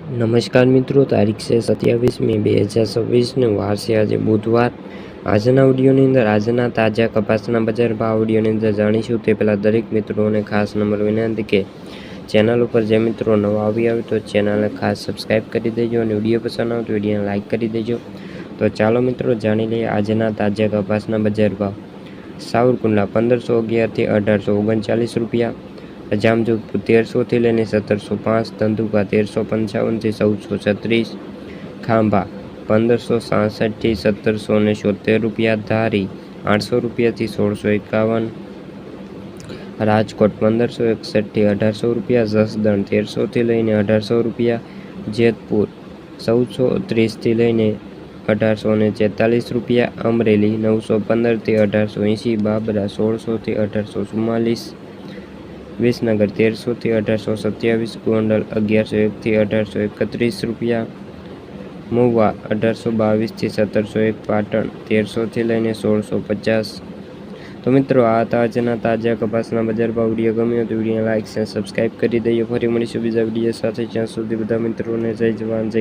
નમસ્કાર મિત્રો, તારીખ છે 27 મે 2026 ને વાર છે આજે બુધવાર। આજના વિડીયોની અંદર આજના તાજા કપાસના બજાર ભાવ વિડીયોની અંદર જાણીશું। તે પહેલાં દરેક મિત્રોને ખાસ નંબર વિનંતી કે ચેનલ ઉપર જે મિત્રો નવા આવી આવે તો ચેનલને ખાસ સબસ્ક્રાઈબ કરી દેજો અને વિડીયો પસંદ આવે તો વિડીયોને લાઇક કરી દેજો। તો ચાલો મિત્રો જાણી લઈએ આજના તાજા કપાસના બજાર ભાવ। સાવરકુંડલા 1511 થી 1839 રૂપિયા, જામજોધપુર 1300 થી લઈને 1705, ધંધુકા 1355 થી 1436, ખાંભા 1566 થી 1776 રૂપિયા, ધારી 800 રૂપિયાથી 1651, રાજકોટ 1561 થી 1800 રૂપિયા, જસદણ 1300 થી લઈને 1800 રૂપિયા, જેતપુર 1430 થી લઈને 1843 રૂપિયા, અમરેલી 915 થી 1880, બાબરા 1600 થી 1844, વિસનગર 1300 થી 1827, ગોંડલ 1101 થી 1831 રૂપિયા, મહુવા 1822 થી 1701, પાટણ 1300 થી લઈને 1650। તો મિત્રો આ આજના તાજા કપાસના બજાર ભાવ વિડીયો ગમ્યો તો વિડીયોને લાઇક અને સબસ્ક્રાઈબ કરી દઈએ। ફરી મળીશું બીજા વિડીયો સાથે, જ્યાં સુધી બધા મિત્રોને જય જવાન જય